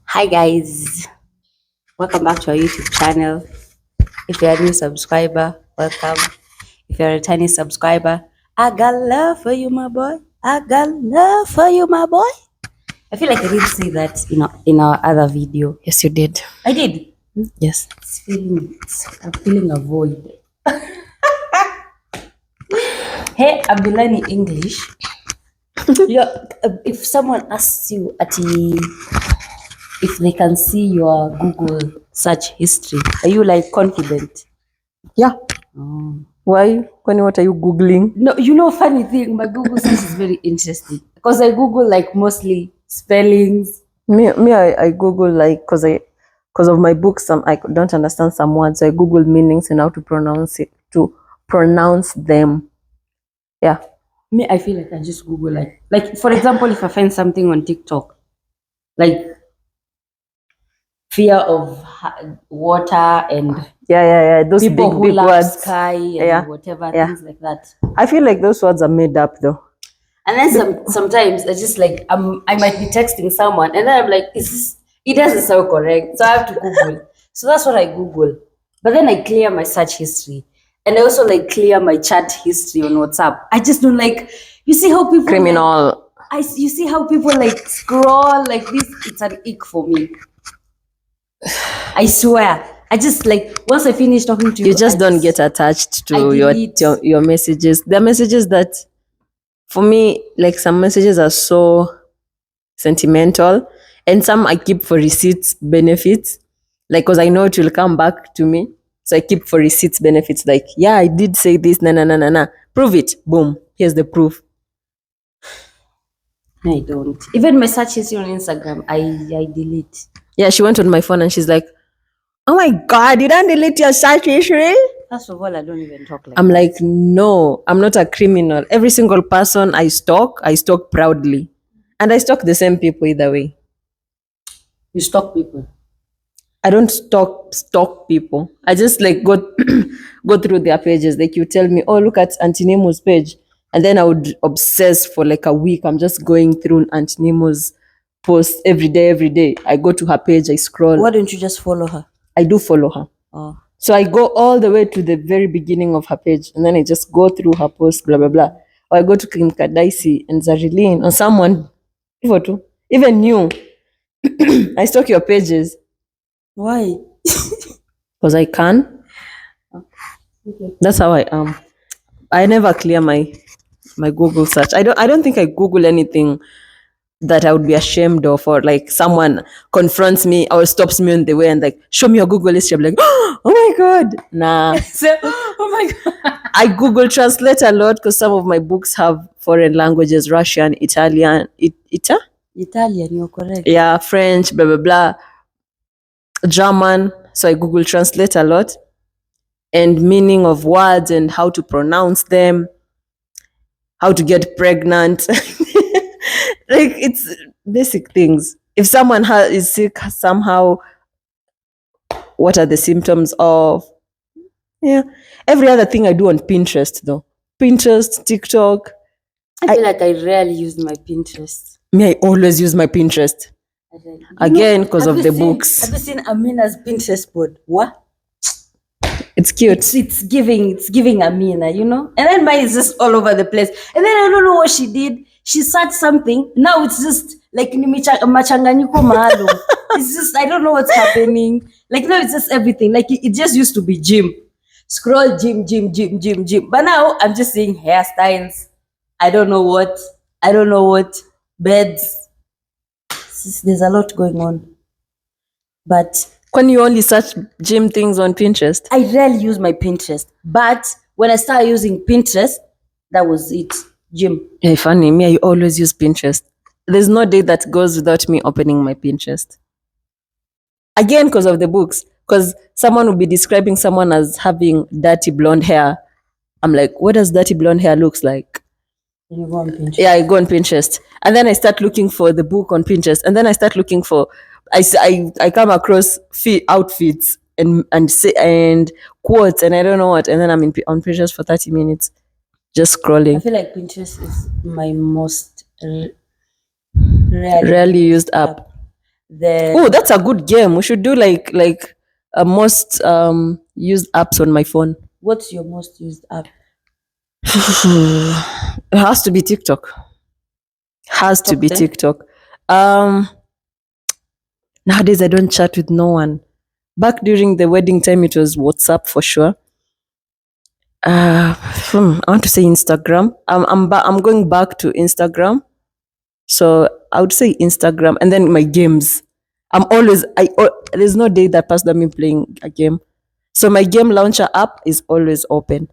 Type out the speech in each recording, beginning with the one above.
Hi guys, welcome back to our YouTube channel. If you're a new subscriber, welcome. If you're a tiny subscriber, I got love for you, my boy. I got love for you, my boy. I feel like I didn't say that in our other video. Yes, you did. I did. Yes. I'm feeling a void. Hey, I'm learning English. If someone asks you if they can see your Google search history, are you like confident? Yeah. Why? What are you Googling? No, funny thing, my Google search is very interesting because I Google like mostly spellings. I Google like because of my books. I don't understand some words, so I Google meanings and how to pronounce them. Yeah. I feel like I just Google like for example, if I find something on TikTok, like fear of water and Yeah. Those people who big love words. sky and whatever, things like that. I feel like those words are made up though. And then sometimes I just like I might be texting someone and then I'm like, it doesn't sound correct. So I have to Google. So that's what I Google. But then I clear my search history. And I also like clear my chat history on WhatsApp. I just don't like, you see how people Criminal. you see how people like scroll like this. It's an ick for me. I swear. I just like once I finish talking to you, you just don't get attached to your messages. There are messages that, for me, like some messages are so sentimental, and some I keep for receipts benefits, like because I know it will come back to me. So I keep for receipts benefits. Like, yeah, I did say this. Na. Prove it. Boom. Here's the proof. I don't. Even my search history on Instagram, I delete. Yeah, she went on my phone and she's like, "Oh my God, you don't delete your search history?" First of all, I don't even talk like I'm that. like, no, I'm not a criminal. Every single person I stalk proudly. And I stalk the same people either way. You stalk people? I don't stalk people. I just like go through their pages. Like you tell me, oh, look at Auntie Nemo's page. And then I would obsess for like a week. I'm just going through Auntie Nemo's posts every day. I go to her page, I scroll. Why don't you just follow her? I do follow her. Oh. So I go all the way to the very beginning of her page, and then I just go through her post, blah, blah, blah. Or I go to Kim Kadaisi and Zarilyn or someone, even you. I stalk your pages. Why? Because I can. Okay. That's how I am. I never clear my Google search. I don't think I Google anything that I would be ashamed of, or like someone confronts me or stops me on the way and like, show me your Google history. I'm like, oh my God. Nah. Oh my God. I Google Translate a lot because some of my books have foreign languages, Russian, Italian, Italian, you're correct. Yeah, French, blah, blah, blah. German. So I Google Translate a lot. And meaning of words and how to pronounce them, how to get pregnant. Like, it's basic things. If someone is sick somehow, what are the symptoms of? Yeah. Every other thing I do on Pinterest, though. Pinterest, TikTok. I feel like I rarely use my Pinterest. I always use my Pinterest. Again, because of the books. Have you seen Amina's Pinterest board? What? It's cute. It's giving Amina, you know? And then mine is just all over the place. And then I don't know what she did. She searched something. Now it's just like machanganyiko maalum. It's just, I don't know what's happening. Like now it's just everything. Like it just used to be gym. Scroll gym. But now I'm just seeing hairstyles. I don't know what. Beds. There's a lot going on. But when you only search gym things on Pinterest? I rarely use my Pinterest. But when I started using Pinterest, that was it. Gym. Hey, funny. Me, I always use Pinterest. There's no day that goes without me opening my Pinterest. Again, because of the books. Because someone will be describing someone as having dirty blonde hair. I'm like, what does dirty blonde hair looks like? You go on Pinterest. Yeah, I go on Pinterest. And then I start looking for the book on Pinterest. And then I start looking for, I come across outfits and quotes and I don't know what. And then I'm on Pinterest for 30 minutes. just I scrolling. feel like Pinterest is my most rarely Rarely used app. The Oh, that's a good game. We should do like most used apps on my phone. what's your most used app? It has to be TikTok. Has to be then? TikTok. Nowadays I don't chat with no one. Back during the wedding time, it was WhatsApp for sure. I want to say Instagram. I'm going back to Instagram. So I would say Instagram, and then my games. There's no day that passes without me playing a game. So my game launcher app is always open.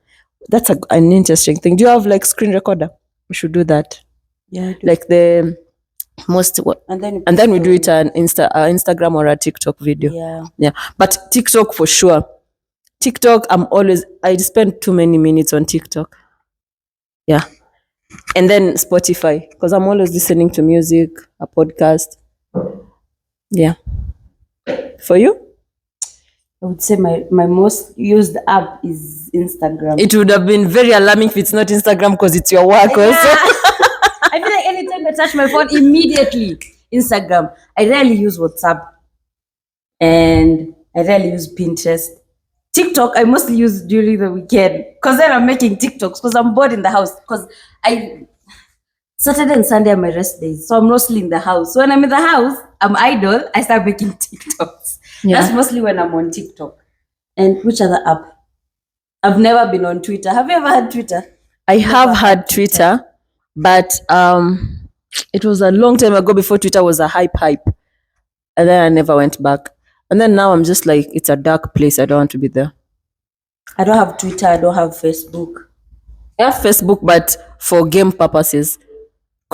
That's an interesting thing. Do you have like screen recorder? We should do that. Yeah, I do. Like the most and then we do it on Instagram or a TikTok video. Yeah. But TikTok for sure. TikTok, I spend too many minutes on TikTok. Yeah. And then Spotify, because I'm always listening to music, a podcast. Yeah. For you? I would say my most used app is Instagram. It would have been very alarming if it's not Instagram because it's your work also. I feel like anytime I touch my phone, immediately Instagram. I rarely use WhatsApp, and I rarely use Pinterest. TikTok, I mostly use during the weekend because then I'm making TikToks because I'm bored in the house. Because Saturday and Sunday are my rest days, so I'm mostly in the house. So when I'm in the house, I'm idle. I start making TikToks. Yeah. That's mostly when I'm on TikTok. And which other app? I've never been on Twitter. Have you ever had Twitter? I have had Twitter, but it was a long time ago before Twitter was a hype. And then I never went back. And then now I'm just like, it's a dark place. I don't want to be there. I don't have Twitter. I don't have Facebook. I have Facebook, but for game purposes.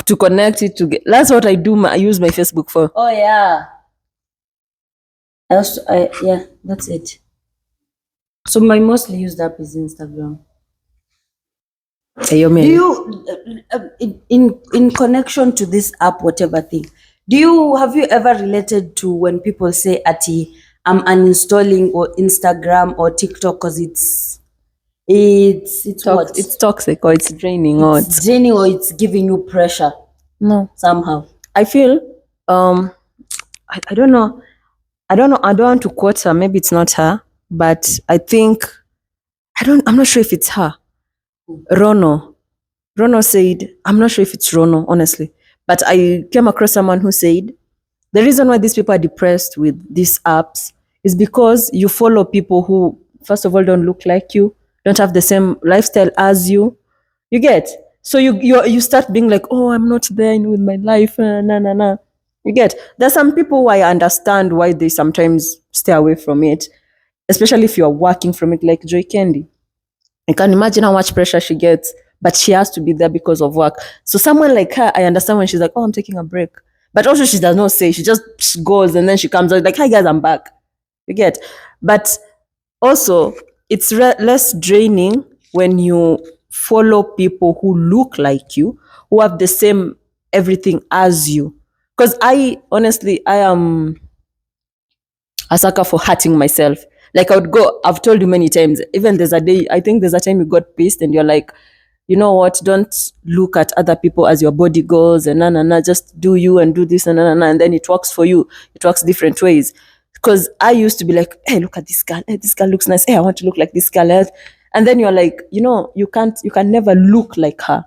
To connect it to that's what I do. I use my Facebook for. Oh yeah. Yeah, that's it. So my mostly used app is Instagram. Do you in connection to this app, whatever thing? Have you ever related to when people say ati I'm uninstalling or Instagram or TikTok because it's what? It's toxic or it's draining or It's draining or it's giving you pressure no. somehow. I feel I don't know. I don't want to quote her. Maybe it's not her, but I think I'm not sure if it's her. Rono said, I'm not sure if it's Rono, honestly, but I came across someone who said the reason why these people are depressed with these apps is because you follow people who, first of all, don't look like you, don't have the same lifestyle as you. You get? So you start being like, oh, I'm not there with my life. Nah. You get? There's some people who I understand why they sometimes stay away from it, especially if you're working from it, like Joy Candy. I can imagine how much pressure she gets, but she has to be there because of work. So someone like her, I understand when she's like, oh, I'm taking a break. But also she does not say, she just goes and then she comes out like, hi guys, I'm back. You get? But also, it's less draining when you follow people who look like you, who have the same everything as you. Because I am a sucker for hurting myself. Like I've told you many times, even I think there's a time you got pissed and you're like, you know what, don't look at other people as your body goes and just do you and do this and and then it works for you. It works different ways. Because I used to be like, hey, look at this girl. Hey, this girl looks nice. Hey, I want to look like this girl. And then you're like, you can never look like her.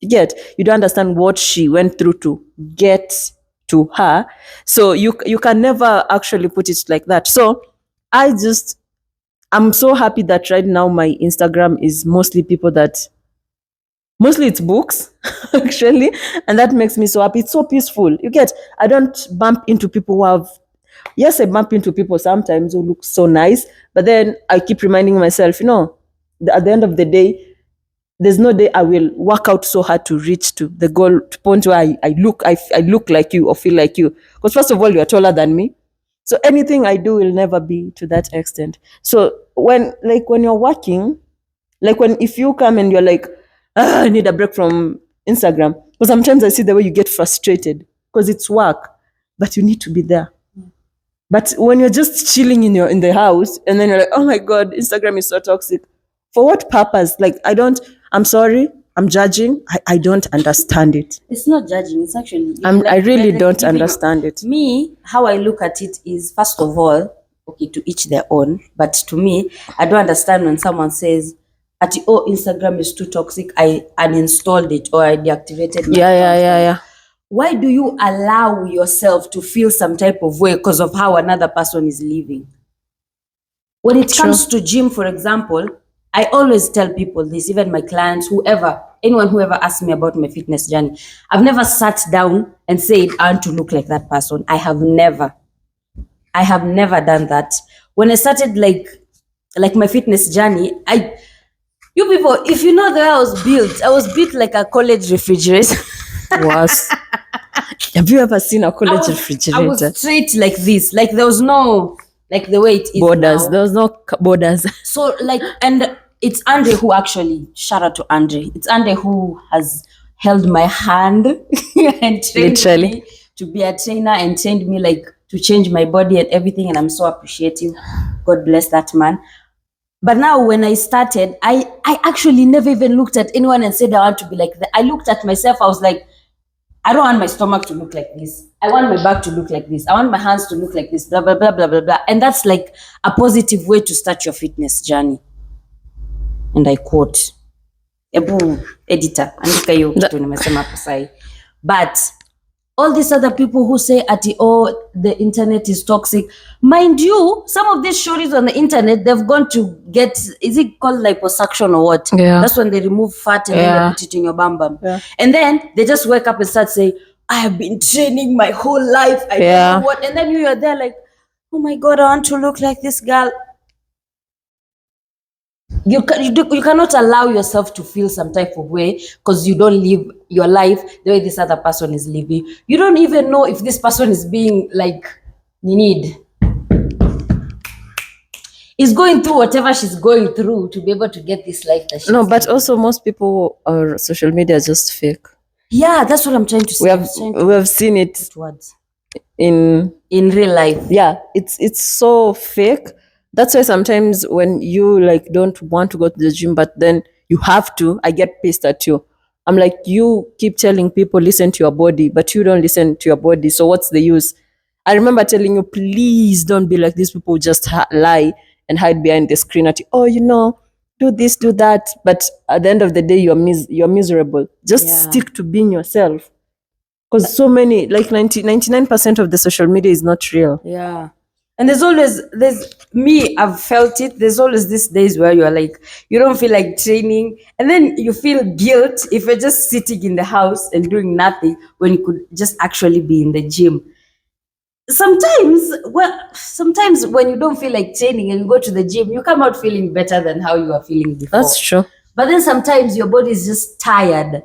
You don't understand what she went through to get to her. So you can never actually put it like that. So I'm so happy that right now my Instagram is mostly it's books actually, and that makes me so happy. It's so peaceful. I don't bump into people who have, yes, I bump into people sometimes who look so nice, but then I keep reminding myself, at the end of the day, there's no day I will work out so hard to reach to the goal, to point where I look like you or feel like you. Because first of all, you're taller than me. So anything I do will never be to that extent. So when you're working, if you come and you're like, I need a break from Instagram, because sometimes I see the way you get frustrated because it's work, but you need to be there. But when you're just chilling in the house and then you're like, oh my God, Instagram is so toxic. For what purpose? I'm sorry, I'm judging. I don't understand it. It's not judging. It's actually. I really don't giving- understand it. Me, how I look at it is, first of all, okay, to each their own. But to me, I don't understand when someone says, "Oh, Instagram is too toxic. I uninstalled it or I deactivated." My account." Yeah. Why do you allow yourself to feel some type of way because of how another person is living? When it True. comes to gym, for example, I always tell people this, even my clients, anyone who ever asks me about my fitness journey, I've never sat down and said, I want to look like that person. I have never done that. When I started like my fitness journey, you people, if you know the way I was built like a college refrigerator. Was. Have you ever seen a college I refrigerator? was straight like this. Like there was no, like the way it is Borders. now. There was no borders. So like, and it's Andre who actually, shout out to Andre. It's Andre who has held my hand and trained Literally. me to be a trainer and trained me like to change my body and everything. And I'm so appreciative. God bless that man. But now when I started, I actually never even looked at anyone and said I want to be like that. I looked at myself. I was like, I don't want my stomach to look like this. I want my back to look like this. I want my hands to look like this, blah, blah, blah, blah, blah, blah. And that's like a positive way to start your fitness journey. And I quote, Ebu editor, andika hiyo kitu nimesema hapo sahi. But all these other people who say the internet is toxic, mind you, some of these stories on the internet, they've gone to get, is it called liposuction or what? Yeah. That's when they remove fat and then they put it in your bum bum. Yeah. And then they just wake up and start saying, I have been training my whole life. I don't know what. And then you're there like, oh my God, I want to look like this girl. You cannot allow yourself to feel some type of way because you don't live your life the way this other person is living. You don't even know if this person is being like, is going through whatever she's going through to be able to get this life that she's But also most people on social media are just fake. Yeah, that's what I'm trying to say. We have seen it Words. in real life. Yeah, it's so fake. That's why sometimes when you like don't want to go to the gym, but then you have to, I get pissed at you. I'm like, you keep telling people listen to your body, but you don't listen to your body. So what's the use? I remember telling you, please don't be like these people who just lie and hide behind the screen at you. Oh, do this, do that. But at the end of the day, you're miserable. Just stick to being yourself. Because so many, like 99% of the social media is not real. Yeah. And I've felt it. There's always these days where you're like, you don't feel like training. And then you feel guilt if you're just sitting in the house and doing nothing when you could just actually be in the gym. Sometimes when you don't feel like training and you go to the gym, you come out feeling better than how you were feeling before. That's true. But then sometimes your body is just tired.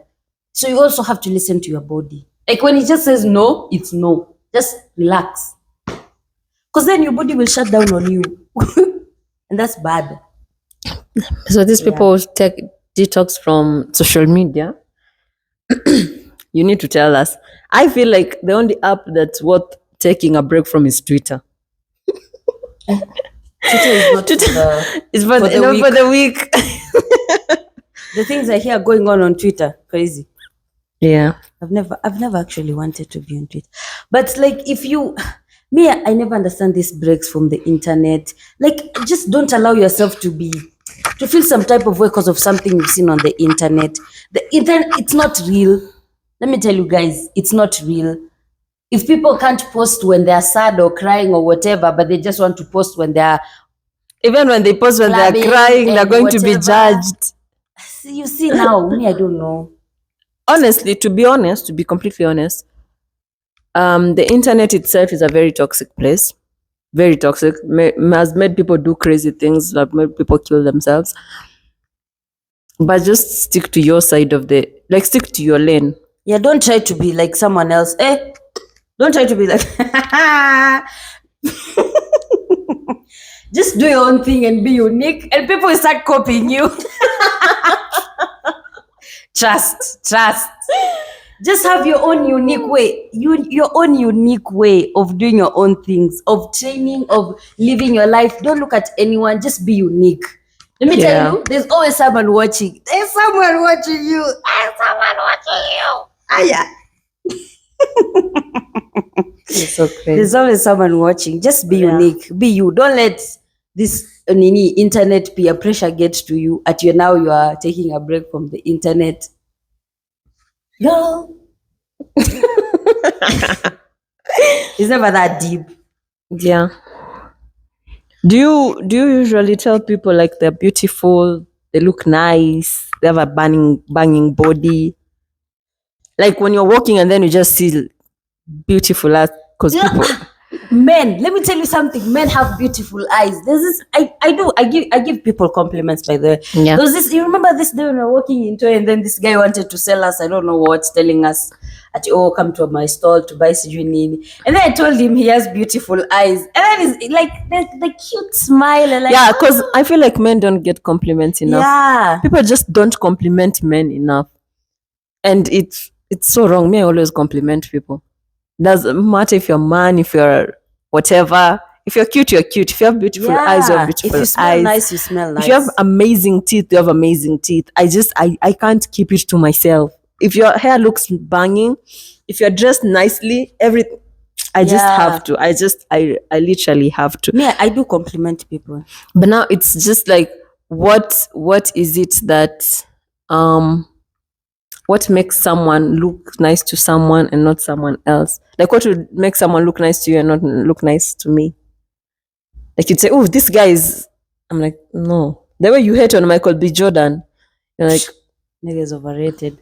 So you also have to listen to your body. Like when it just says no, it's no. Just relax. Because then your body will shut down on you. And that's bad. So these people take detox from social media. You need to tell us. I feel like the only app that's worth taking a break from is Twitter. Twitter is not It's for the week. The things I hear going on Twitter, crazy. Yeah. I've never actually wanted to be on Twitter. But like I never understand these breaks from the internet. Like just don't allow yourself to feel some type of way because of something you've seen on the internet. The internet, it's not real. Let me tell you guys, it's not real. If people can't post when they're sad or crying or whatever, but they just want to post when they're even when they post when they're crying, they're going to be judged. You see now, me, I don't know. Honestly, to be completely honest, the internet itself is a very toxic place. Very toxic. Has made people do crazy things, have made people kill themselves. But just stick to your side of stick to your lane. Yeah, don't try to be like someone else. Don't try to be like just do your own thing and be unique, and people will start copying you. Trust. Just have your own unique way. Your own unique way of doing your own things, of training, of living your life. Don't look at anyone. Just be unique. Let me Yeah. tell you, there's always someone watching. There's someone watching you. There's someone watching you. Aya. It's so crazy. There's always someone watching. Just be unique. Be you. Don't let this internet peer pressure get to you. You are taking a break from the internet. No. It's never that deep. Yeah. Do you usually tell people like they're beautiful, they look nice, they have a banging body? Like when you're walking and then you just see beautiful ass, because people Men, let me tell you something. Men have beautiful eyes. There's this. I give people compliments, by the way. Yeah. There's this. You remember this day when we were walking into it, and then this guy wanted to sell us, I don't know what, telling us come to my stall to buy sijui. And then I told him he has beautiful eyes, and then he's like the cute smile, and like, yeah, because I feel like men don't get compliments enough. yeah. People just don't compliment men enough, and it's so wrong. Me, I always compliment people. Doesn't matter if you're a man, if you're whatever. If you're cute, you're cute. If you have beautiful eyes, you have beautiful eyes. If you smell eyes. nice, you smell nice. If you have amazing teeth, you have amazing teeth. I can't keep it to myself. If your hair looks banging, if you're dressed nicely, everything, I just have to. I literally have to. Me, I do compliment people. But now it's just like, what is it that what makes someone look nice to someone and not someone else? Like, what would make someone look nice to you and not look nice to me? Like, you'd say, oh, this guy is... I'm like, no. The way you hate on Michael B. Jordan, you're like... Nigga is overrated.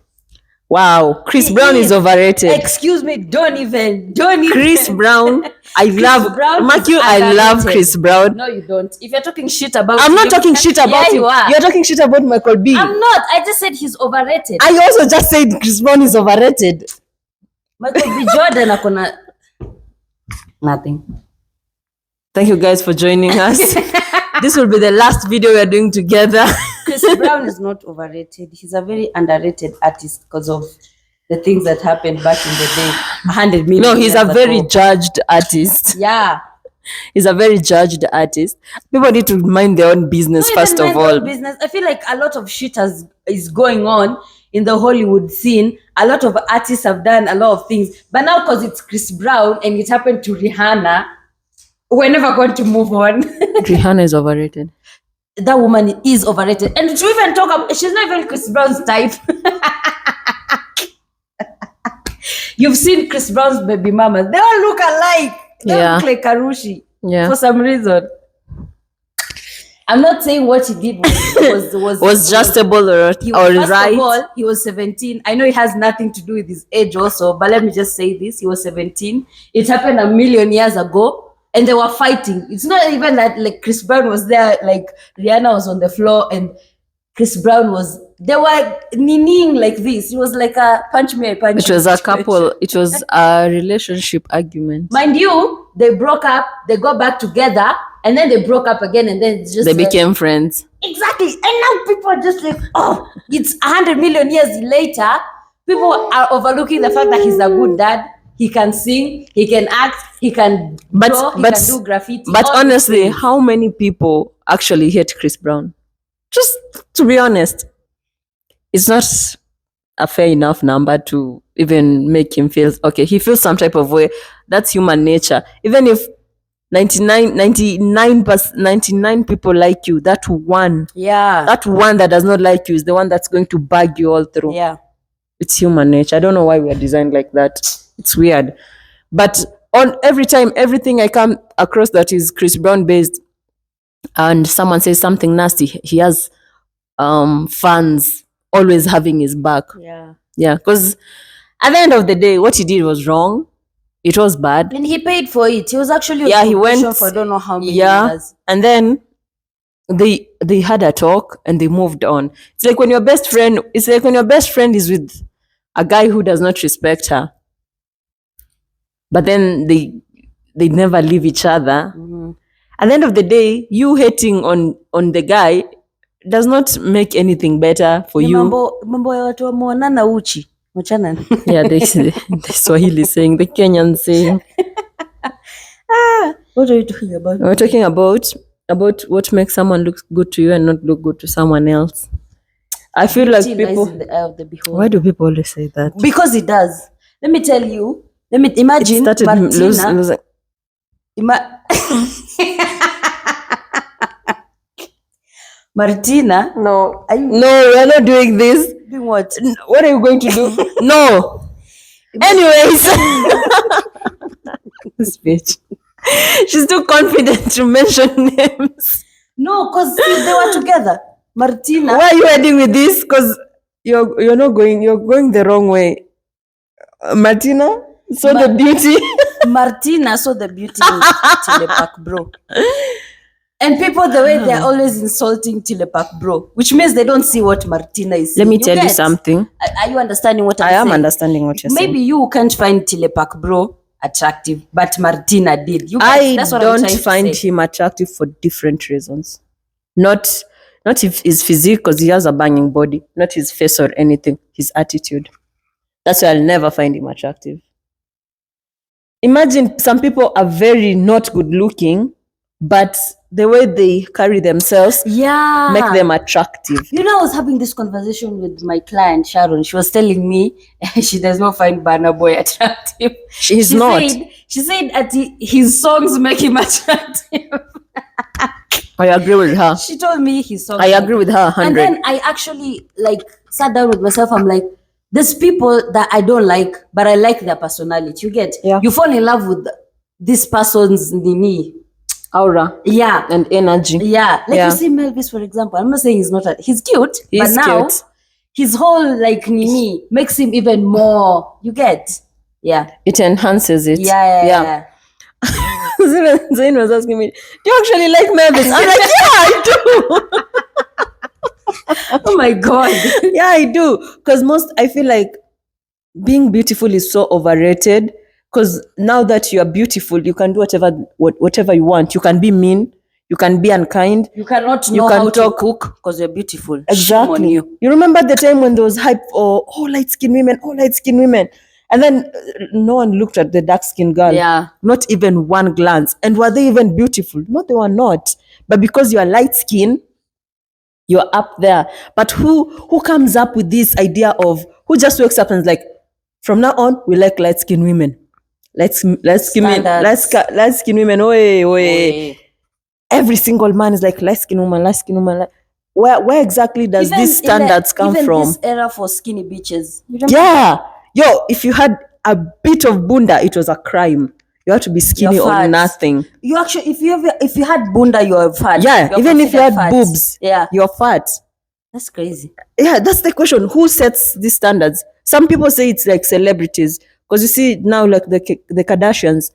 Wow, Chris Brown is overrated. Excuse me, don't even. Chris Brown, I love... Mark you, I love Chris Brown. No, you don't. If you're talking shit about I'm not talking shit about him. You're talking shit about Michael B. I'm not. I just said he's overrated. I also just said Chris Brown is overrated. Michael B. Jordan akona nothing. Thank you guys for joining us. This will be the last video we are doing together. Chris Brown is not overrated. He's a very underrated artist because of the things that happened back in the day. 100 million. No, he's a very ago. judged artist. Yeah. He's a very judged artist. People need to mind their own business first of all. Business. I feel like a lot of shit is going on in the Hollywood scene. A lot of artists have done a lot of things. But now because it's Chris Brown and it happened to Rihanna, we're never going to move on. Rihanna is overrated. That woman is overrated. And to even talk about, she's not even Chris Brown's type. You've seen Chris Brown's baby mamas. They all look alike. They look like Karushi. Yeah. For some reason. I'm not saying what he did was justible or right. First of all, he was 17. I know it has nothing to do with his age also, but let me just say this. He was 17. It happened a million years ago. And they were fighting. It's not even that like Chris Brown was there, like Rihanna was on the floor and Chris Brown was, they were ninning like this. It was like a punch me, I punch you. It was a couple, it was a relationship argument. Mind you, they broke up, they got back together, and then they broke up again, and then it's just they became friends. Exactly. And now people are just like, oh, it's 100 million years later. People are overlooking the fact that he's a good dad. He can sing, he can act, he can draw, he can do graffiti. But honestly, how many people actually hate Chris Brown? Just to be honest, it's not a fair enough number to even make him feel, okay, he feels some type of way. That's human nature. Even if 99 people like you, that one that does not like you is the one that's going to bag you all through. Yeah. It's human nature. I don't know why we are designed like that. It's weird. But on every time, everything I come across that is Chris Brown based and someone says something nasty, he has fans always having his back. Yeah. Yeah. Because at the end of the day, what he did was wrong. It was bad. And he paid for it. He was actually he went for I don't know how many years. And then they had a talk and they moved on. It's like when your best friend is with a guy who does not respect her, but then they never leave each other. Mm-hmm. At the end of the day, you hating on the guy does not make anything better for you. Mambo ya watu wameonana uchi. Wachana. Yeah, the Swahili saying, the Kenyan saying. What are you talking about? We're talking about about what makes someone look good to you and not look good to someone else. I feel like Beauty lies people. in the eye of the beholder. Why do people always say that? Because it does. Let me tell you. Let me It imagine started Martina. losing. Martina. No, Are you no, we're not doing this. doing what? What are you going to do? No. Anyways, this bitch. She's too confident to mention names. No, because they were together. Martina. Why are you heading with this? Because you're not going. You're going the wrong way. Martina saw the beauty. Martina saw the beauty in Telepac Bro. And people, the way they're always insulting Telepac Bro, which means they don't see what Martina is Let seeing. me tell you get? something. Are you understanding what I'm I saying? am understanding what you're saying. Maybe you can't find Telepac Bro attractive, but Martina did. You I that's what I'm don't trying to find say. him attractive for different reasons. Not if his physique, because he has a banging body. Not his face or anything. His attitude. That's why I'll never find him attractive. Imagine some people are very not good looking, but the way they carry themselves Yeah. make them attractive. You know, I was having this conversation with my client, Sharon. She was telling me she does not find Burna Boy attractive. She's She not. She said that his songs make him attractive. I agree with her. She told me his songs. I agree with her 100. And then I actually sat down with myself. I'm like, there's people that I don't like, but I like their personality. You get? Yeah. You fall in love with this person's nini. Aura. Yeah. And energy. Yeah. Like Yeah. you see Melvis, for example. I'm not saying he's not he's cute, but He's now cute. his whole nini makes him even more. You get? Yeah. It enhances it. Yeah. Zayn was asking me, do you actually like Melvis? I'm like, yeah, I do. Oh my God. Yeah, I do. Because I feel like being beautiful is so overrated. Because now that you are beautiful, you can do whatever you want. You can be mean. You can be unkind. You cannot You know can how talk. to cook because you're beautiful. Shame on Exactly. you. You remember the time when there was hype for light-skinned women, and then no one looked at the dark-skinned girl. Yeah. Not even one glance. And were they even beautiful? No, they were not. But because you are light-skinned, you're up there. But who comes up with this idea of, who just wakes up and is like, from now on, we like light-skinned women. Light-skinned women. Oy. Every single man is like light-skinned woman. Where exactly does these standards come from? Even this era for skinny bitches. You remember? Yeah. Yo, if you had a bit of bunda, it was a crime. You had to be skinny You're or fat. nothing. You actually, if you had bunda, you're fat. Yeah, You're even if you had considered fat. boobs, Yeah. you're fat. That's crazy. Yeah, that's the question. Who sets these standards? Some people say it's like celebrities. Because you see now, like the Kardashians,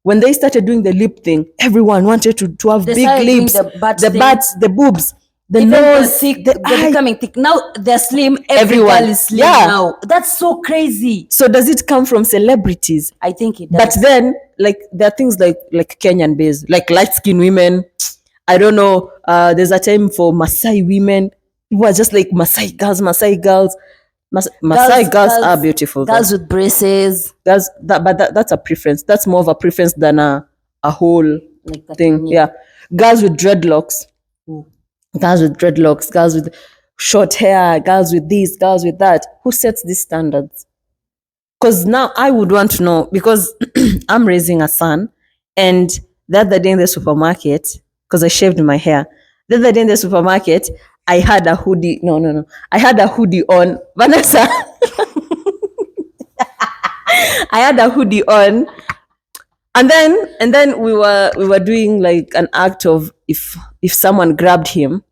when they started doing the lip thing, everyone wanted to have They big started doing lips, the butt the thing. butts, the boobs, the Even nose, thick, the they're eye. becoming thick. Now they're slim. Everyone. Everyone is slim Yeah. now. That's so crazy. So does it come from celebrities? I think it does. But then, like, there are things like Kenyan based, like light-skinned women. I don't know. There's a time for Maasai women. People are just like Maasai girls. Maasai girls are beautiful. Girls with braces. That's a preference. That's more of a preference than a whole Like that thing. thing, Yeah. Girls with dreadlocks. Girls with short hair, girls with this, girls with that. Who sets these standards? Because now I would want to know, because I'm raising a son, and the other day in the supermarket, because I shaved my hair, the other day in the supermarket, I had a hoodie. No. I had a hoodie on. Vanessa. I had a hoodie on. And then we were doing like an act of, if someone grabbed him,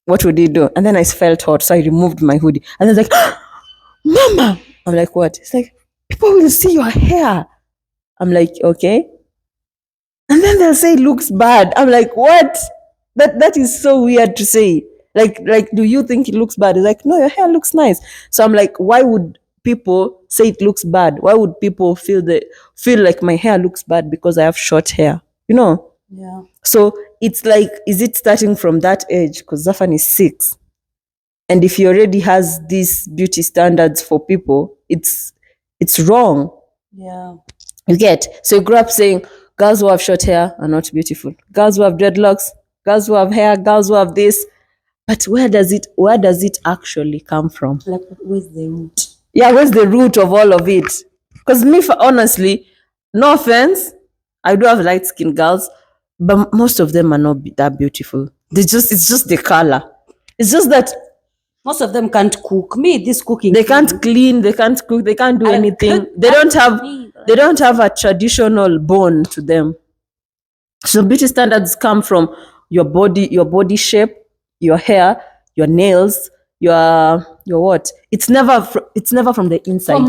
what would he do? And then I felt hot, so I removed my hoodie. And then it's like, Mama! I'm like, what? It's like, people will see your hair. I'm like, okay. And then they'll say it looks bad. I'm like, what? That is so weird to say. Like, do you think it looks bad? It's like, no, your hair looks nice. So I'm like, why would people say it looks bad? Why would people feel like my hair looks bad because I have short hair? You know? Yeah. So it's like, is it starting from that age? Because Zafan is 6. And if he already has these beauty standards for people, it's wrong. Yeah. You get? So you grew up saying girls who have short hair are not beautiful. Girls who have dreadlocks girls who have hair, girls who have this. But where does it actually come from? Like, where's the root? Yeah, where's the root of all of it? Because honestly, no offense, I do have light-skinned girls, but most of them are not that beautiful. It's just the color. It's just that most of them can't cook. This cooking. They can't clean, they can't cook, they can't do anything. They don't have a traditional bone to them. So beauty standards come from your body shape, your hair, your nails, your what? It's never from the inside.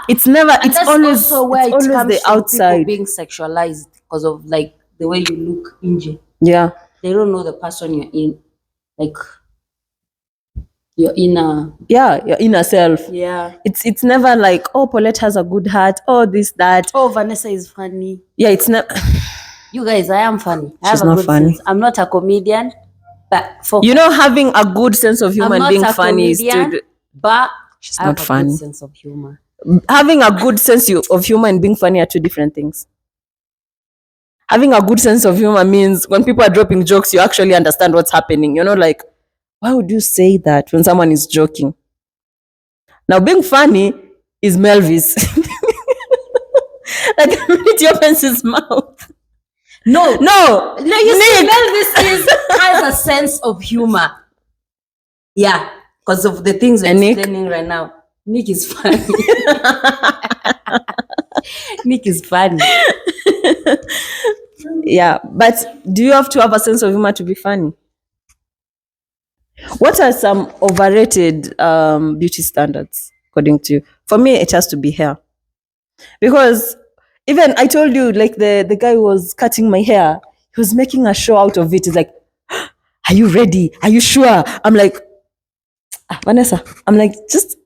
It's never. And it's always also where it's always the outside. People being sexualized because of like the way you look, Inje. Yeah. They don't know the person you're in, like your inner. Yeah, your inner self. Yeah. It's never like, oh, Paulette has a good heart. Oh, this that. Oh, Vanessa is funny. Yeah, it's not. You guys, I am funny. She's not funny. I'm not a comedian, but having a good sense of humor and being funny is but she's not funny. Good sense of humor. Having a good sense of humor and being funny are two different things. Having a good sense of humor means when people are dropping jokes, you actually understand what's happening. Like, why would you say that when someone is joking? Now, being funny is Melvis. Like, the minute he opens his mouth. No. You see, Melvis has a sense of humor. Yeah, because of the things we're explaining right now. Nick is funny. Nick is funny. Yeah, but do you have to have a sense of humor to be funny? What are some overrated beauty standards according to you? For me, it has to be hair. Because even I told you, like the guy who was cutting my hair, he was making a show out of it. He's like, are you ready? Are you sure? I'm like, Vanessa, I'm like, just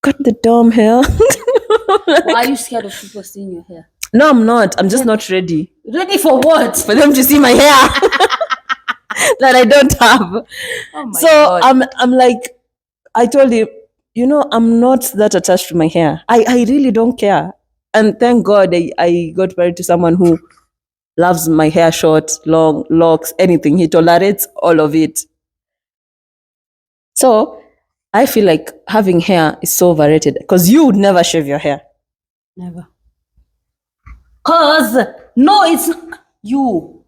cut the dumb hair. Why are you scared of people seeing your hair? No, I'm not. I'm just not ready. Ready for what? For them to see my hair that I don't have. Oh my God. I'm like, I told him, I'm not that attached to my hair. I really don't care. And thank God I got married to someone who loves my hair short, long, locks, anything. He tolerates all of it. So I feel like having hair is so overrated because you would never shave your hair. Never. Cause no, it's you.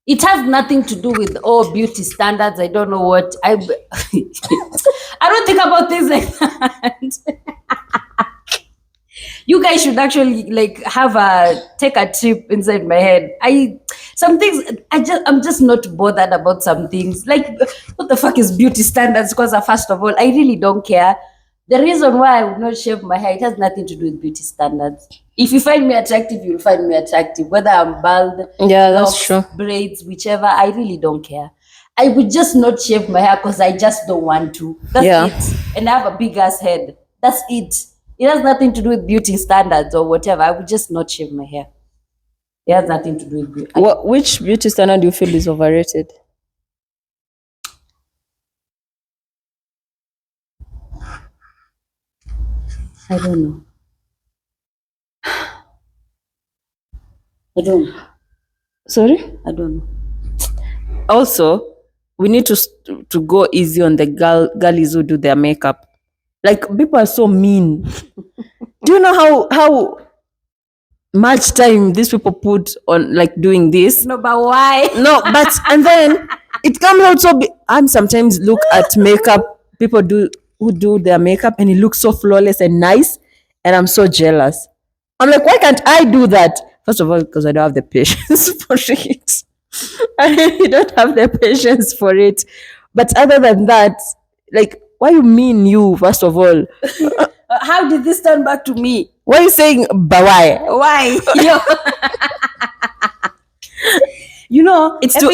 It has nothing to do with beauty standards. I don't know what I don't think about things like that. You guys should actually like take a trip inside my head. Some things I'm just not bothered about some things. Like, what the fuck is beauty standards? Because first of all, I really don't care. The reason why I would not shave my hair, it has nothing to do with beauty standards. If you find me attractive, you'll find me attractive. Whether I'm bald, that's true. Braids, whichever, I really don't care. I would just not shave my hair because I just don't want to. That's it. And I have a big ass head. That's it. It has nothing to do with beauty standards or whatever. I would just not shave my hair. It has nothing to do with beauty. Which beauty standard do you feel is overrated? I don't know. I don't know. Sorry? I don't know. Also, we need to go easy on the girlies who do their makeup. Like, people are so mean. Do you know how much time these people put on like doing this? No, but why? No, but and then it comes out so I'm sometimes look at makeup people who do their makeup and it looks so flawless and nice, and I'm so jealous. I'm like, why can't I do that? First of all, because I don't have the patience for it. I really don't have the patience for it. But other than that, like, why you mean you, first of all? How did this turn back to me? Why are you saying, but why? Why? It's to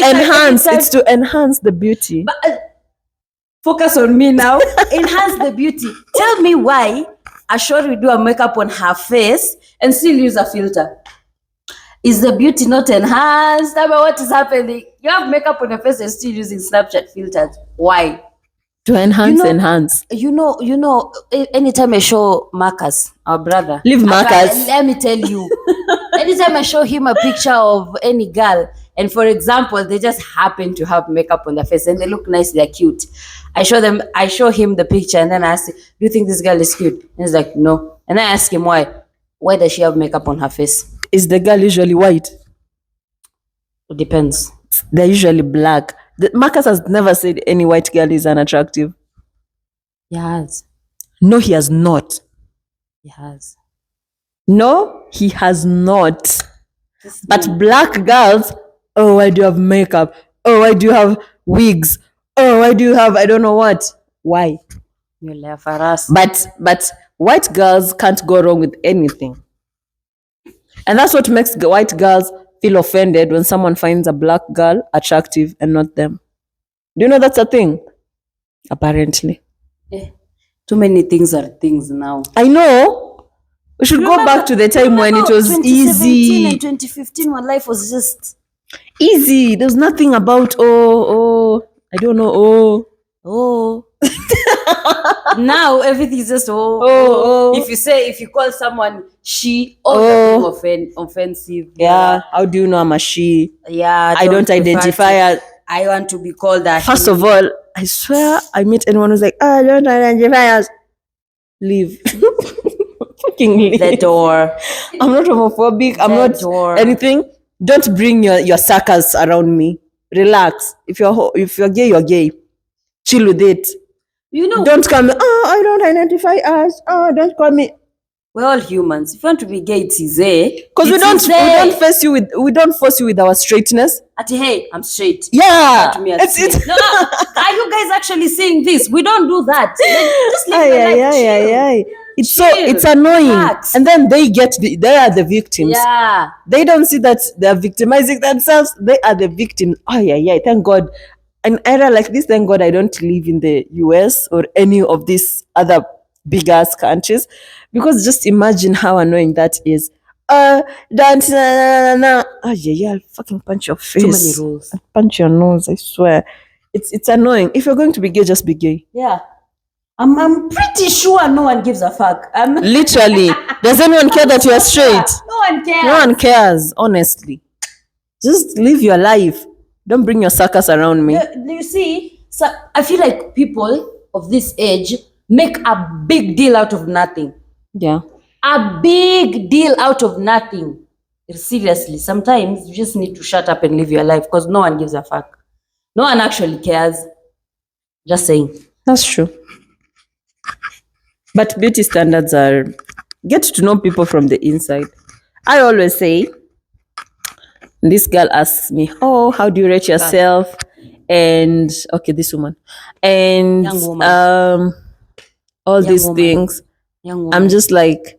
enhance the beauty. But, focus on me now. Enhance the beauty. Tell me why Ashori will do a makeup on her face and still use a filter. Is the beauty not enhanced? I mean, what is happening? You have makeup on your face and still using Snapchat filters. Why? To enhance. Anytime I show Marcus, our brother. Leave Marcus. Let me tell you. Anytime I show him a picture of any girl and for example, they just happen to have makeup on their face and they look nice, they're cute. I show him the picture and then I ask him, do you think this girl is cute? And he's like, no. And I ask him why. Why does she have makeup on her face? Is the girl usually white? It depends. They're usually black. Marcus has never said any white girl is unattractive. He has. No, he has not. He has. No, he has not. But black girls, oh, why do you have makeup? Oh, why do you have wigs? Oh, why do you have I don't know what? Why? You laugh at us. But white girls can't go wrong with anything. And that's what makes white girls feel offended when someone finds a black girl attractive and not them. Do you know that's a thing? Apparently. Too many things are things now. I know. We should go back to the time when it was 2017 easy. and 2015 when life was just Easy. There's nothing about I don't know. now everything is just If you call someone she, offensive. Yeah. How do you know I'm a she? Yeah. I don't identify as. I want to be called that. First of all, I swear I meet anyone who's like, I don't identify as. Leave. Fucking leave. The door. I'm not homophobic. I'm not anything. Don't bring your suckers around me. Relax. If you're gay, you're gay. Chill with it. You know. Don't come. I don't identify as. Don't call me. We're all humans. If you want to be gay, it's easy. Because we don't force you with our straightness. Hey, I'm straight. Yeah. It's no, are you guys actually saying this? We don't do that. Just live your life. It's annoying. Relax. And then they are the victims. Yeah. They don't see that they're victimizing themselves. They are the victims. Thank God. An era like this, thank God I don't live in the US or any of these other big ass countries, because just imagine how annoying that is. I'll fucking punch your face. Too many rules. I'll punch your nose, I swear. It's annoying. If you're going to be gay, just be gay. Yeah. I'm pretty sure no one gives a fuck. Literally. Does anyone care that you are straight? No one cares. No one cares, honestly. Just live your life. Don't bring your suckers around me. You see, so I feel like people of this age make a big deal out of nothing. Yeah. A big deal out of nothing. Seriously, sometimes you just need to shut up and live your life because no one gives a fuck. No one actually cares. Just saying. That's true. But beauty standards are get to know people from the inside. I always say, this girl asks me, how do you rate yourself? And this woman. And young woman. All these things. I'm just like,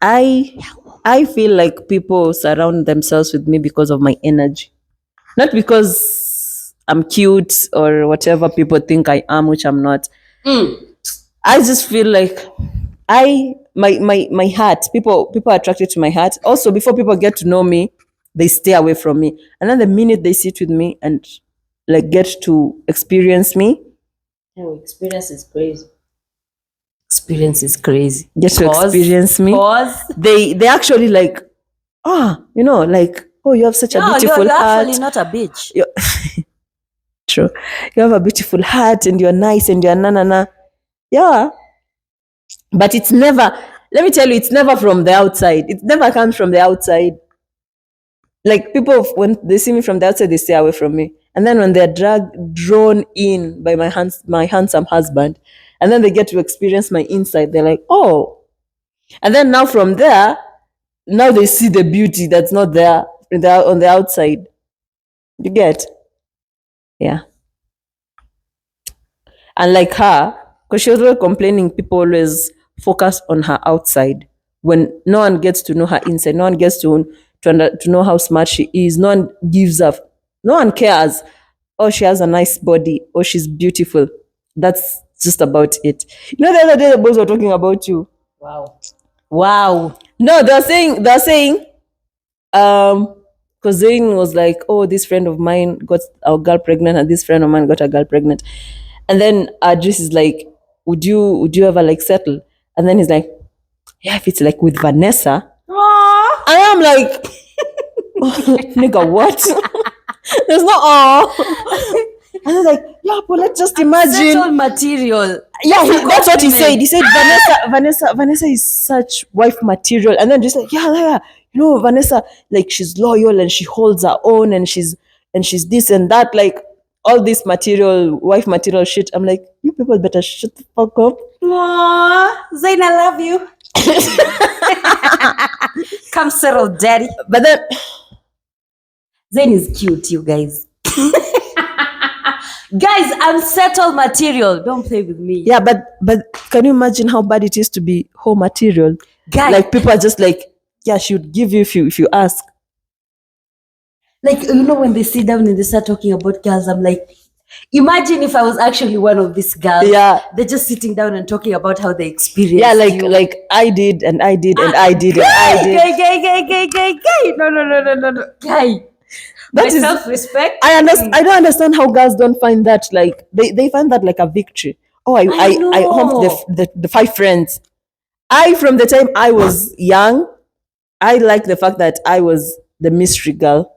I feel like people surround themselves with me because of my energy. Not because I'm cute or whatever people think I am, which I'm not. I just feel like my heart, people are attracted to my heart. Also, before people get to know me, they stay away from me. And then the minute they sit with me and like get to experience me. Oh, experience is crazy. Experience is crazy. Get to experience me. They actually like, you have such a beautiful you're heart. Actually not a bitch. True. You have a beautiful heart and you're nice and you're na. Yeah. But it's never, let me tell you, it's never from the outside. It never comes from the outside. Like people, when they see me from the outside, they stay away from me. And then when they're drawn in by my handsome husband, and then they get to experience my inside, they're like, oh. And then now from there, now they see the beauty that's not there on the outside. You get? Yeah. And like her, because she was always complaining, people always focus on her outside when no one gets to know her inside. No one gets to know how smart she is. No one gives up. No one cares. Oh, she has a nice body. Oh, she's beautiful. That's just about it. You know, the other day the boys were talking about you. Wow. No, they're saying, because Zayn was like, oh, this friend of mine got a girl pregnant, and this friend of mine got a girl pregnant. And then Adris is like, would you ever like settle? And then he's like, yeah, if it's like with Vanessa. Aww. I am like, Nigga, what? There's no and I was like, yeah, but let's just imagine. Settled material. Yeah, that's what he Compliment. said. He said Vanessa is such wife material. And then just like, yeah. You know, Vanessa, like she's loyal and she holds her own and she's this and that, like all this wife material shit. I'm like, you people better shut the fuck up. Aww, Zayn, I love you. Come settle, daddy. But then Zayn is cute, you guys. Guys, I'm settled material. Don't play with me. yeah, but can you imagine how bad it is to be home material? Guys, Like people are just like, yeah, she would give you if you ask. like, you know, when they sit down and they start talking about girls, I'm like, imagine if I was actually one of these girls. Yeah. They're just sitting down and talking about how they experienced. Yeah, you. like I did and I did and I did and I did. Guy. No. Guy. That My is- self-respect. I don't understand how girls don't find that like they find that like a victory. Oh, I know. humped the 5 friends. From the time I was young, I like the fact that I was the mystery girl.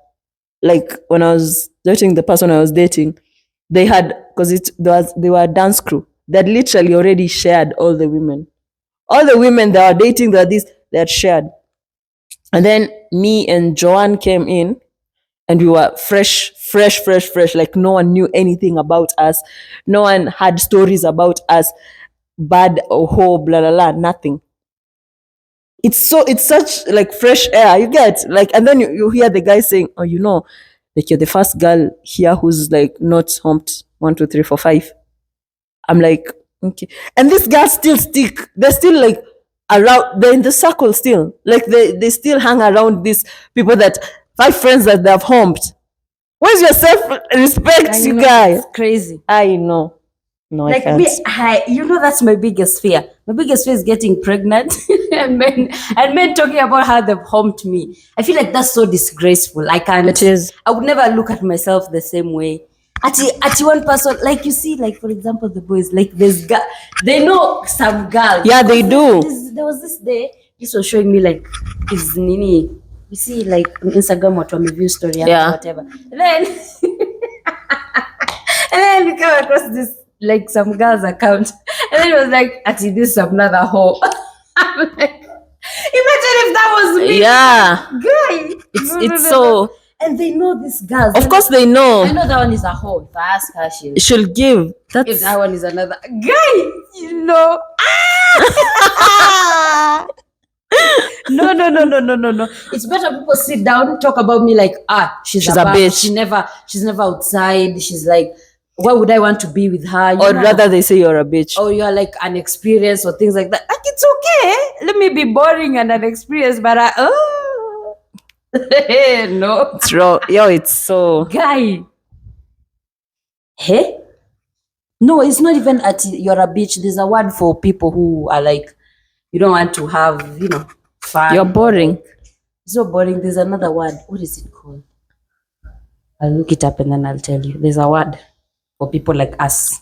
Like when I was dating the person I was dating, they had they were a dance crew. They had literally already shared all the women. All the women that were dating they had shared. And then me and Joanne came in and we were fresh. Like no one knew anything about us. No one had stories about us, bad or whole, blah, blah, blah, nothing. It's such like fresh air, you get like, and then you hear the guy saying, oh, you know, like you're the first girl here who's like not humped 1, 2, 3, 4, 5. I'm like, okay. And these girls still stick. They're still like around, they're in the circle still. Like they still hang around these people 5 friends that they've humped. Where's your self-respect, you guys? It's crazy. I know. No, Like I me, can't. you know, that's my biggest fear. My biggest fear is getting pregnant and men talking about how they've humped me. I feel like that's so disgraceful. I can't. It is. I would never look at myself the same way. At one person, like you see, like for example, the boys, like this guy, they know some girls. Yeah, they do. There was this day, this was showing me like his nini. You see, like on Instagram, what on my view story, Yeah. whatever. And then, we come across this like some girl's account, and then it was like, "Ati, this is another hoe." I'm like, imagine if that was me. Yeah. Guy. It's so. And they know this girl. Of course they know. I know that one is a hoe. If I ask her, She'll give. if That's that one is another guy, you know. No. It's better people sit down, talk about me like, she's a a bitch. She's never outside. She's like, why would I want to be with her? You or know? rather they say you're a bitch. Or you're like unexperienced or things like that. Like, it's okay. Let me be boring and unexperienced, but no. It's wrong. Yo, it's so. Guy. Hey? No, it's not even you're a bitch. There's a word for people who are like, you don't want to have, fun. You're boring. It's so boring. There's another word. What is it called? I'll look it up and then I'll tell you. There's a word for people like us.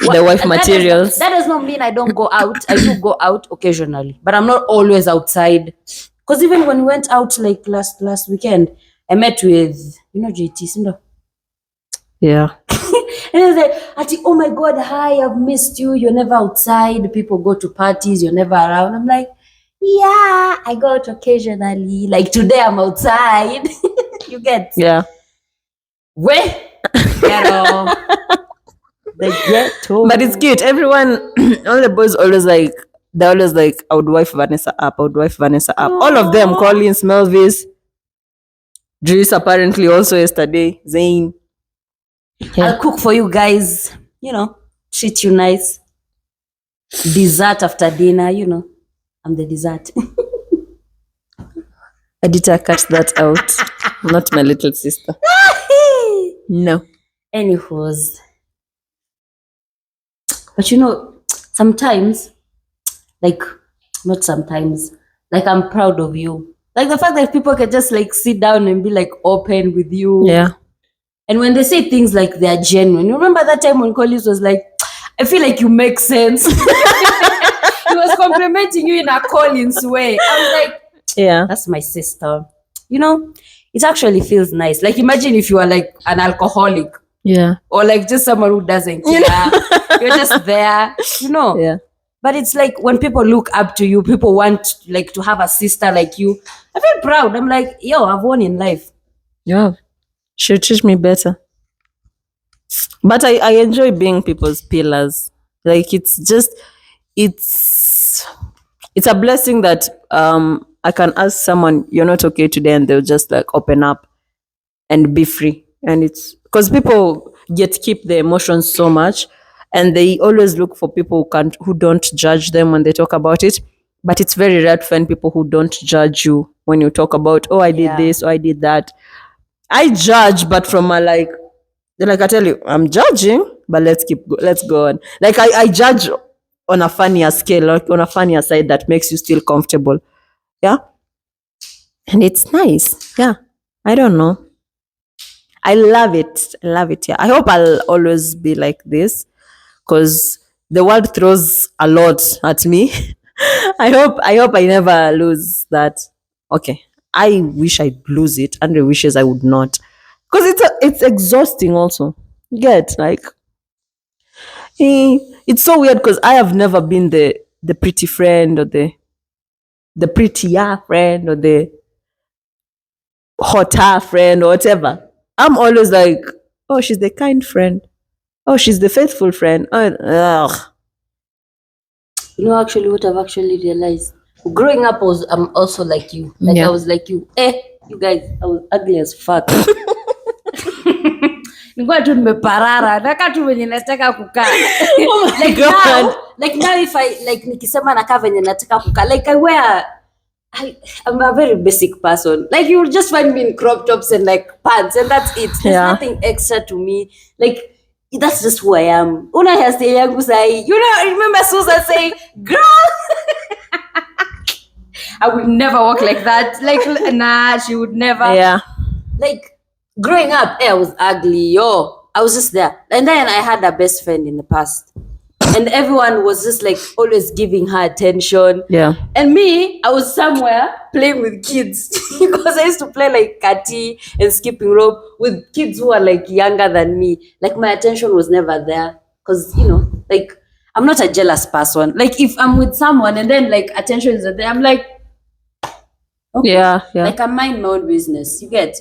The wife materials. That does not mean I don't go out. I do go out occasionally, but I'm not always outside. Because even when we went out like last weekend, I met with, JT, Sindo. Yeah. And I was like, oh my God, hi, I've missed you. You're never outside. People go to parties. You're never around. I'm like, yeah, I go out occasionally. Like today I'm outside. You get? Yeah. Where? Ghetto. The ghetto. But it's cute. Everyone, all the boys they're always like, I would wife Vanessa up. All of them, Collins, Melvis, Dries apparently also yesterday, Zayn. Yeah. I'll cook for you guys. Treat you nice. Dessert after dinner, I'm the dessert. Adita, cut that out. Not my little sister. No. Anyways. But sometimes, not sometimes, I'm proud of you. Like the fact that people can just sit down and be open with you. Yeah. And when they say things like they're genuine, you remember that time when Collins was like, I feel like you make sense. He was complimenting you in a Collins way. I was like, yeah, that's my sister. it actually feels nice. Like imagine if you are like an alcoholic Yeah. or like just someone who doesn't care. You're just there, Yeah. But it's like when people look up to you, people want like to have a sister like you. I feel proud. I'm like, yo, I've won in life. Yeah. She'll teach me better. But I enjoy being people's pillars. Like it's a blessing that I can ask someone you're not okay today and they'll just like open up and be free. And it's because people keep their emotions so much and they always look for people who don't judge them when they talk about it. But it's very rare to find people who don't judge you when you talk about, oh, I did this, or I did that. I judge, but from a like I tell you, I'm judging, but let's go on. Like I judge on a funnier scale, like on a funnier side that makes you still comfortable. Yeah. And it's nice. Yeah. I don't know. I love it. I love it. Yeah. I hope I'll always be like this because the world throws a lot at me. I hope I never lose that. Okay. I wish I'd lose it. Andre wishes I would not. Because it's exhausting also. Get like it's so weird because I have never been the pretty friend or the prettier friend or the hotter friend or whatever. I'm always like, oh, she's the kind friend. Oh, she's the faithful friend. Oh, ugh. Actually, what I've actually realized, growing up I'm also like you. Like Yeah. I was like you. You guys, I was ugly as fuck. Nilikuwa tu nimeparara, nataka tu venye nataka kukaa. Oh my like God. now if I like nikisema nakaa venye nataka kukaa, like I'm a very basic person. Like you will just find me in crop tops and like pants and that's it. There's Yeah. nothing extra to me. Like that's just who I am. Una hairstyle yangu sahi. Remember Susan saying, girl, I would never walk like that. Like nah, she would never. Yeah. Like growing up, I was ugly. I was just there. And then I had a best friend in the past. And everyone was just like always giving her attention. Yeah. And me, I was somewhere playing with kids because I used to play like kati and skipping rope with kids who are like younger than me. Like my attention was never there because, like I'm not a jealous person. Like if I'm with someone and then like attention is there, I'm like, okay. Yeah. Like I mind my own business. You get?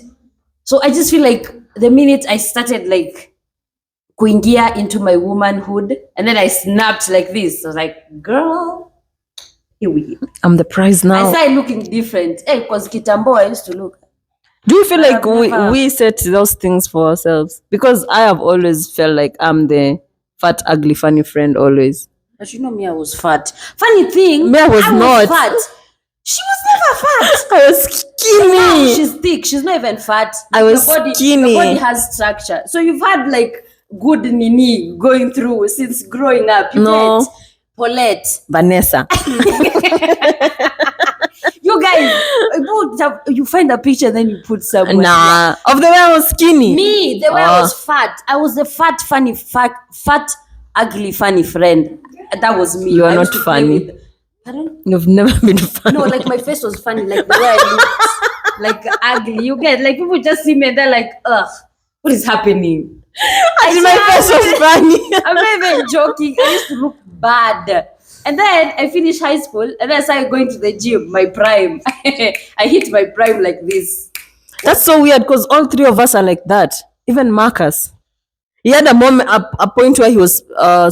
So I just feel like the minute I started like kuingia into my womanhood and then I snapped like this. I was like, girl, here we go. I'm the prize I now. started looking different. Because kitambo I used to look. Do you feel like never- we set those things for ourselves? Because I have always felt like I'm the fat, ugly, funny friend always. But me, I was fat. Funny thing, Me, I was not. fat. She was never fat. I was Now skinny. she's thick. She's not even fat. I was Your skinny. body has structure. So you've had like good nini going through since growing up. You No. get Paulette. Vanessa. You guys, you find a picture, then you put somewhere. Nah. Of the way I was skinny. Me, the way I was fat. I was the fat, ugly, funny friend. That was me. You are I not used to play funny. with- Pardon? You've never been funny. No, like my face was funny, like the way I looked, like ugly. You get like people just see me and they're like, ugh, what is happening? My face was funny. I'm not even joking. I used to look bad. And then I finished high school and then I started going to the gym, my prime. I hit my prime like this. That's so weird because all three of us are like that. Even Marcus. He had a moment, a point where he was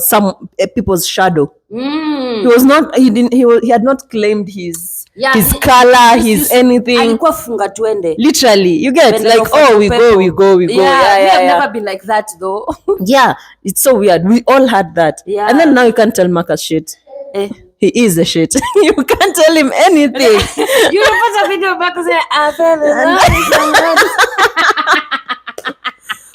some people's shadow. He was not. He didn't. He had not claimed his color, his anything. Alikuwa funga twende. Literally, you get Twende like, no oh, we fuatu go. pepo. Yeah, we have yeah. never been like that though. Yeah, it's so weird. We all had that. Yeah. And then now you can't tell Marcus shit. He is the shit. You can't tell him anything. You post a video back and say, I fell in love with someone.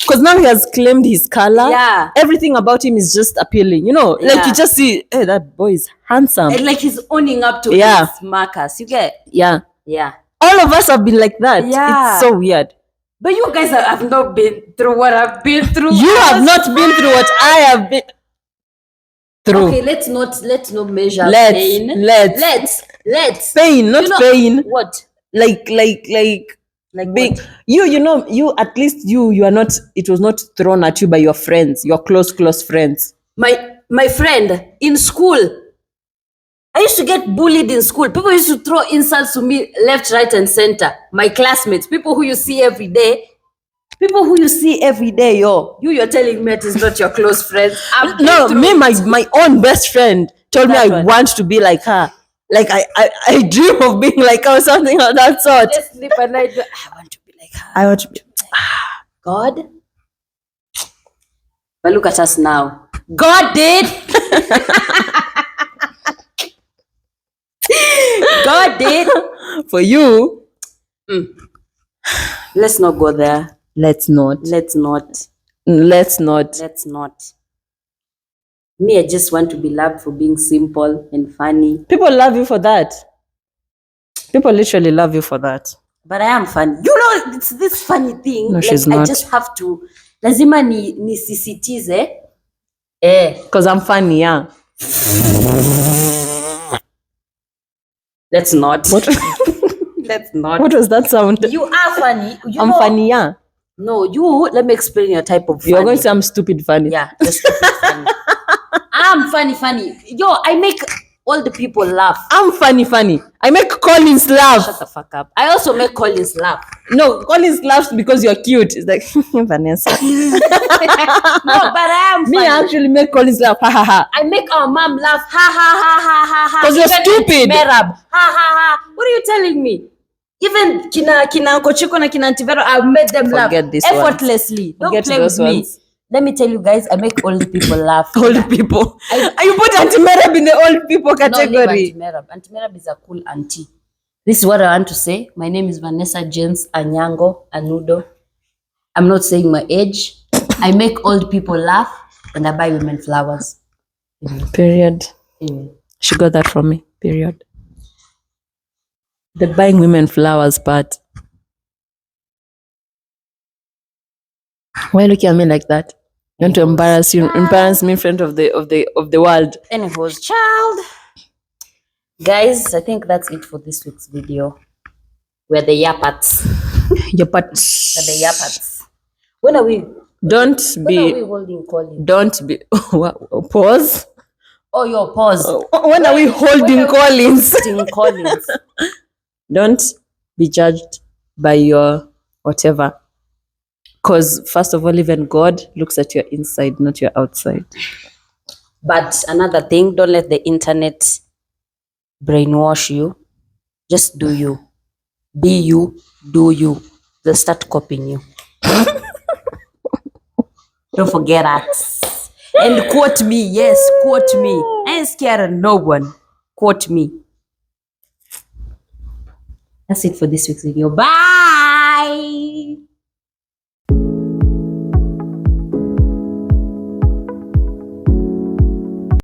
Because now he has claimed his color. Yeah. Everything about him is just appealing. Like Yeah. you just see, hey, that boy is handsome. And like he's owning up to Yeah. his Marcus. You get? Yeah. Yeah. All of us have been like that. Yeah. It's so weird. But you guys have not been through what I've been through. You have not been through what I have been through. Okay, let's not measure Let's- pain. let's. Let's Pain, not You know- pain. What? Like Like Being what? you at least you are not. It was not thrown at you by your friends, your close friends. My friend in school, I used to get bullied in school. People used to throw insults to me left, right, and center. My classmates, people who you see every day. People who you see every day, you're telling me it is not your close friends. No, me, my own best friend told me That I one. want to be like her. Like I dream of being like her or something of that sort. Let's sleep at night. I want to be like her. I want to be. God. But look at us now. God did. God did. For you, Let's not go there. let's not. Let's not. Let's not. Let's not. Me, I just want to be loved for being simple and funny. People love you for that. People literally love you for that. But I am funny. You know, it's this funny thing. No, she's I not. just have to. Lazima nisisitize. Because I'm funny, yeah. Let's not. What? Let's not. What was that sound? You are funny. I'm funny, yeah. No, let me explain your type of funny. You're going to say I'm stupid funny. Yeah, you're stupid funny. I'm funny. Yo, I make all the people laugh. I'm funny. I make Collins laugh. Shut the fuck up. I also make Collins laugh. No, Collins laughs because you're cute. It's like Vanessa. No, but I am funny. Me, I actually make Collins laugh. Ha ha ha. I make our mom laugh. Ha ha ha ha ha ha. Because you're Even stupid. Merab. Ha ha ha. What are you telling me? Even kina Uncle Chico na kina Auntie Vero, I've made them Forget laugh this one. effortlessly. Don't Forget play those with me. ones. Let me tell you guys, I make old people laugh. Old people. And you put Auntie Merab in the old people No, leave category. Auntie Merab. Auntie Merab is a cool auntie. This is what I want to say. My name is Vanessa James Anyango Anudo. I'm not saying my age. I make old people laugh and I buy women flowers. Period. Anyway. She got that from me. Period. The buying women flowers part. Why are you looking at me like that? You want to embarrass me in front of the world. Anyways, child. Guys, I think that's it for this week's video. We're the Yapats. Your part. We're the Yapats. When are we Don't be. holding Collins? Don't be. Pause. Oh, your pause. When are we holding Collins? Holding Collins. Don't be judged by your whatever. Because first of all, even God looks at your inside, not your outside. But another thing, don't let the internet brainwash you. Just do you. Be you, do you. They'll start copying you. Don't forget that. And quote me. Yes, quote me. I ain't scared of no one. Quote me. That's it for this week's video. Bye.